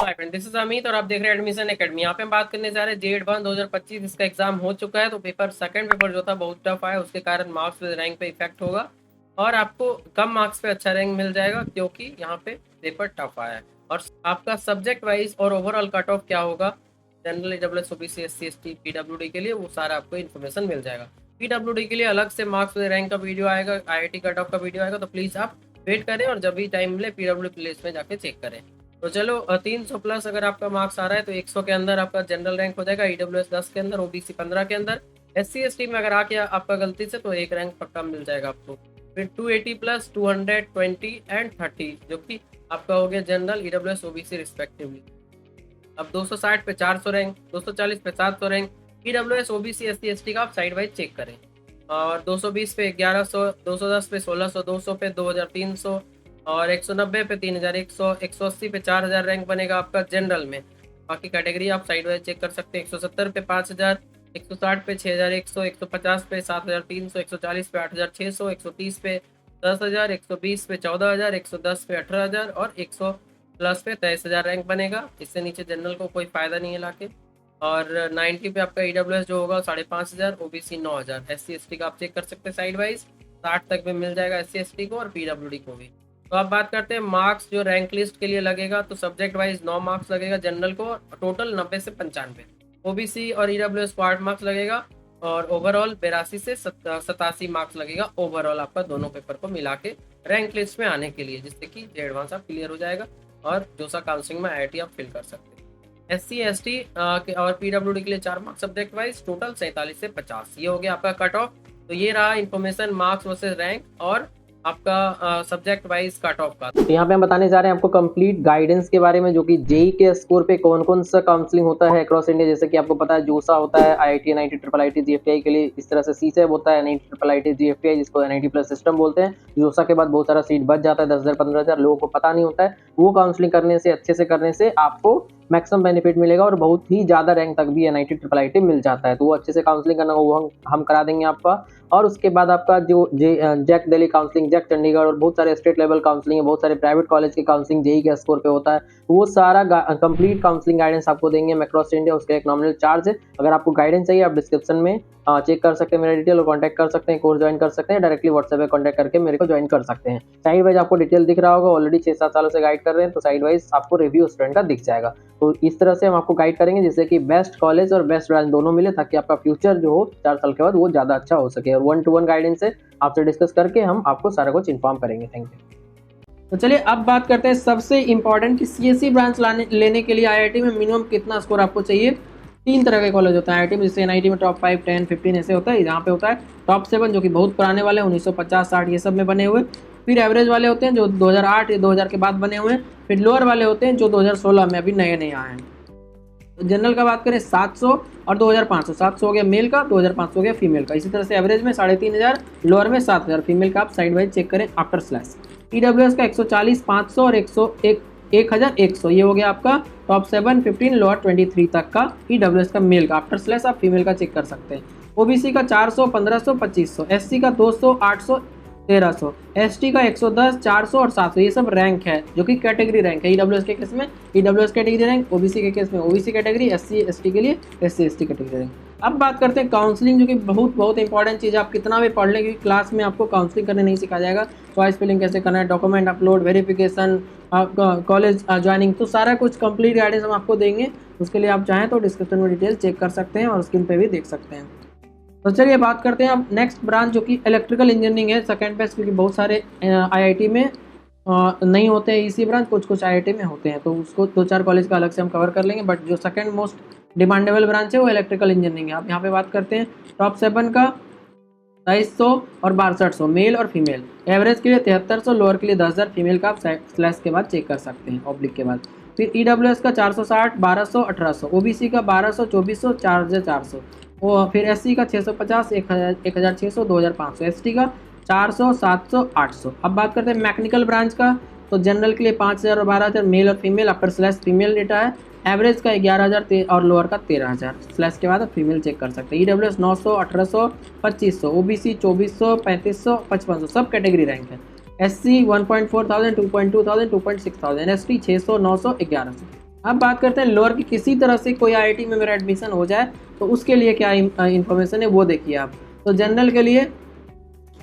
Hi friend, this is Amit और आप देख रहे हैं एडमिशन एकेडमी। यहाँ पे हम बात करने जा रहे हैं जे एडवांस 2025। इसका एग्जाम हो चुका है, तो सेकंड पेपर जो था बहुत टफ आया, उसके कारण मार्क्स रैंक पे इफेक्ट होगा और आपको कम मार्क्स पे अच्छा रैंक मिल जाएगा, क्योंकि यहाँ पे पेपर टफ आया है। और आपका सब्जेक्ट वाइज और ओवरऑल कट ऑफ क्या होगा general, EWS, OBC, SC, ST, PWD के लिए, वो सारा आपको इन्फॉर्मेशन मिल जाएगा। पीडब्ल्यूडी के लिए अलग से मार्क्स रैंक का वीडियो आएगा, आईआईटी कट ऑफ का वीडियो आएगा, तो प्लीज आप वेट करें और जब भी टाइम मिले पीडब्ल्यू प्लेस में जाके चेक करें। तो चलो 300 प्लस अगर आपका मार्क्स आ रहा है तो 100 के अंदर आपका जनरल रैंक हो जाएगा, ईडब्ल्यूएस 10 के अंदर, ओबीसी 15 के अंदर, एससी एसटी में अगर आके आपका गलती से तो एक रैंक पक्का मिल जाएगा आपको। फिर 280 प्लस 220 एंड 30 जो कि आपका हो गया जनरल, ईडब्ल्यूएस, ओबीसी रिस्पेक्टिवली। अब 260 पे 400 रैंक, 240 पे 700 rank, EWS, OBC, SC ST का आप साइड वाइज चेक करें। और 220 पे 1100, 210 पे 1600, 200 पे 2300 और 190 पे 3100, 180 पे 4000 रैंक बनेगा आपका जनरल में। बाकी कैटेगरी आप साइड वाइज चेक कर सकते हैं। 170 पे 5000, 160 पे 6100, 150 पे 7300, 140 पे 8600, 130 पे 10000, 120 पे 14000, 110 पे 18000 और 100 प्लस पे 23,000 रैंक बनेगा। इससे नीचे जनरल को कोई फायदा नहीं है लाके। और 90 पे आपका ईडब्ल्यूएस जो होगा 5,500, ओबीसी 9,000, एससी एसटी का आप चेक कर सकते हैं साइड वाइज। 60 तक में मिल जाएगा एससी एसटी को और पीडब्ल्यूडी को भी। तो अब बात करते हैं मार्क्स जो रैंक लिस्ट के लिए लगेगा, तो सब्जेक्ट वाइज 9 मार्क्स लगेगा जनरल को, टोटल 90 से 95। ओबीसी और ईडब्ल्यूएस को 8 मार्क्स लगेगा और ओवरऑल 82 से 87 मार्क्स लगेगा ओवरऑल आपका दोनों पेपर को मिला के रैंक लिस्ट में आने के लिए, जिससे कि जे एडवांस आप क्लियर हो जाएगा और जोसा काउंसलिंग में आईआईटी आप फिल कर सकते हैं। एससी एसटी और पीडब्ल्यूडी के लिए 4 मार्क्स सब्जेक्ट वाइज, टोटल 47 से 50, ये हो गया आपका कट ऑफ। तो ये रहा इन्फॉर्मेशन मार्क्स वर्सेस रैंक और आपका सब्जेक्ट वाइज कट ऑफ का। तो यहाँ पे हम बताने जा रहे हैं आपको कंप्लीट गाइडेंस के बारे में, जो कि जेई के स्कोर पे कौन कौन सा काउंसलिंग होता है अक्रॉस इंडिया। जैसे कि आपको पता है जोसा होता है IIT, NIT, triple IT, GFTI के लिए। इस तरह से सीसैब होता है एनआईटी, ट्रिपल आईटी, जीएफटीआई, जिसको एनआईटी प्लस सिस्टम बोलते हैं। जोसा के बाद बहुत सारा सीट बच जाता है, 10,000 15,000 लोगों को पता नहीं होता है। वो काउंसलिंग करने से, अच्छे से करने से आपको मैक्सिमम बेनिफिट मिलेगा और बहुत ही ज़्यादा रैंक तक भी एनआईटी, ट्रिपल आईटी मिल जाता है। तो वो अच्छे से काउंसलिंग करना वो हम करा देंगे आपका। और उसके बाद आपका जो JAC Delhi counselling, JAC Chandigarh और बहुत सारे स्टेट लेवल काउंसलिंग है, बहुत सारे प्राइवेट कॉलेज की काउंसलिंग जेई के स्कोर पे होता है। वो सारा कंप्लीट काउंसलिंग गाइडेंस आपको देंगे हम अक्रॉस इंडिया। उसका एक नॉमिनल चार्ज है। अगर आपको गाइडेंस चाहिए आप डिस्क्रिप्शन में चेक कर सकते हैं मेरा डिटेल और कॉन्टैक्ट कर सकते हैं, कोर्स ज्वाइन कर सकते हैं, डायरेक्टली व्हाट्सएप पे कॉन्टैक्ट करके मेरे को ज्वाइन कर सकते हैं। साइड वाइज आपको डिटेल दिख रहा होगा, ऑलरेडी 6-7 सालों से गाइड कर रहे हैं, तो साइड वाइज आपको रिव्यू स्टूडेंट का दिख जाएगा। तो इस तरह से हम आपको गाइड करेंगे जिससे कि बेस्ट कॉलेज और बेस्ट ब्रांच दोनों मिले, ताकि आपका फ्यूचर जो हो 4 साल के बाद वो ज़्यादा अच्छा हो सके। और 1-to-1 गाइडेंस है, आपसे डिस्कस करके हम आपको सारा कुछ इन्फॉर्म करेंगे। Thank you. तो चलिए अब बात करते हैं सबसे इंपॉर्टेंट कि सीएससी ब्रांच लेने के लिए आईआईटी में मिनिमम कितना स्कोर आपको चाहिए। 3 तरह के कॉलेज होता है आईआईटी में, जैसे एनआईटी में टॉप 5, 10, 15 ऐसे होता है। यहाँ पे होता है टॉप 7 जो कि बहुत पुराने वाले 1950, 60 ये सब में बने हुए। फिर एवरेज वाले होते हैं जो 2008 या 2000 के बाद बने हुए हैं। फिर लोअर वाले होते हैं जो 2016 में अभी नए नए आए हैं। तो जनरल का बात करें 700 और 2500, 700 हो गया मेल का, 2500 हो गया फीमेल का। इसी तरह से एवरेज में 3500, लोअर में 7000 फीमेल का। आप साइड वाइज चेक करें आफ्टर स्लैश। ईडब्ल्यूएस का 140, 500 और 101, 1100 ये हो गया आपका टॉप 7, 15, लोअर 23 तक का ईडब्ल्यूएस का मेल का। आफ्टर स्लैश आप फीमेल का चेक कर सकते हैं। ओबीसी का 400, 1500, 2500, एससी का 200, 800, 1300, एसटी का 110, 400 और 700। ये सब रैंक है जो कि कैटेगरी रैंक है। ईडब्ल्यूएस के केस में ईडब्ल्यूएस कैटेगरी रैंक, ओबीसी के केस में ओबीसी कैटेगरी, एससी एसटी के लिए एससी एसटी कैटेगरी रैंक। अब बात करते हैं काउंसलिंग, जो कि बहुत बहुत इंपॉर्टेंट चीज़ है। आप कितना भी पढ़ लें, क्योंकि क्लास में आपको काउंसलिंग करने नहीं सिखाया जाएगा। चॉइस फिलिंग कैसे करना है, document upload, verification, college joining, तो सारा कुछ कंप्लीट गाइडेंस हम आपको देंगे। उसके लिए आप चाहें तो डिस्क्रिप्शन में डिटेल चेक कर सकते हैं और स्क्रीन पे भी देख सकते हैं। तो चलिए बात करते हैं अब नेक्स्ट ब्रांच जो कि इलेक्ट्रिकल इंजीनियरिंग है, सेकंड बेस्ट, क्योंकि बहुत सारे आईआईटी में नहीं होते हैं इसी ब्रांच, कुछ कुछ आईआईटी में होते हैं। तो उसको 2-4 कॉलेज का अलग से हम कवर कर लेंगे, बट जो सेकंड मोस्ट डिमांडेबल ब्रांच है वो इलेक्ट्रिकल इंजीनियरिंग है। आप यहाँ पे बात करते हैं टॉप 7 का 2300 और 6200 मेल और फीमेल। एवरेज के लिए 7300, लोअर के लिए 10,000 फीमेल का। आप स्लैश के बाद चेक कर सकते हैं, ऑब्लिक के बाद। फिर ईडब्ल्यूएस का 460, 1200, 1800, ओबीसी का 1200, 2400, 4400, और फिर एससी का 650, 1600, 2500, एसटी का 400, 700, 800। अब बात करते हैं मैकेनिकल ब्रांच का, तो जनरल के लिए 5000 और 12,000 मेल और फीमेल। अपर स्लैश फीमेल डेटा है। एवरेज का 11,000 और लोअर का 13,000। स्लैश के बाद आप फीमेल चेक कर सकते हैं। ईडब्ल्यूएस 900, 1800, 2500, ओबीसी 2400, 3500, 5500, सब कैटेगरी रैंक है। SC 1.4 thousand, 2.2 thousand, 2.6 thousand, ST 600, 900, 1100। अब बात करते हैं लोअर की, किसी तरह से कोई आईआईटी में मेरा एडमिशन हो जाए तो उसके लिए क्या इन्फॉर्मेशन है वो देखिए आप। तो जनरल के लिए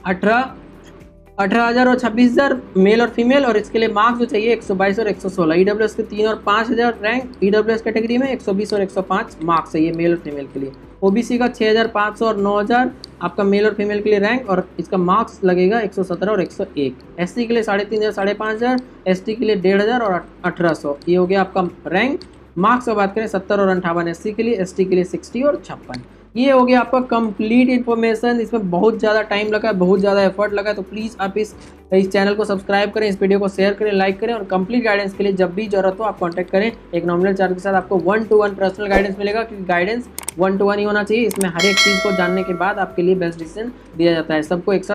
18,000 और 26,000 मेल और फीमेल, और इसके लिए मार्क्स जो चाहिए 122 और 116। ईडब्ल्यूएस के 3 और 5,000 रैंक, ईडब्ल्यूएस कैटेगरी में 120 और 105 मार्क्स चाहिए मेल और फीमेल के लिए। ओबीसी का 6,500 और 9,000 आपका मेल और फीमेल के लिए रैंक, और इसका मार्क्स लगेगा 117 और 101। एससी के लिए 3,500 5,500, एसटी के लिए 1,500 और 1,800। ये हो गया आपका रैंक। मार्क्स की बात करें 70 और 58 एससी के लिए, एसटी के लिए 60 और 56। ये हो गया आपका कंप्लीट इन्फॉर्मेशन। इसमें बहुत ज़्यादा टाइम लगा है, बहुत ज़्यादा एफर्ट लगा है, तो प्लीज़ आप इस चैनल को सब्सक्राइब करें, इस वीडियो को शेयर करें, लाइक करें, और कंप्लीट गाइडेंस के लिए जब भी जरूरत हो आप कांटेक्ट करें। एक नॉमिनल चार्ज के साथ आपको 1-to-1 पर्सनल गाइडेंस मिलेगा, क्योंकि गाइडेंस 1-to-1 ही होना चाहिए। इसमें हर एक चीज़ को जानने के बाद आपके लिए बेस्ट डिसीजन दिया जाता है। सबको एक साथ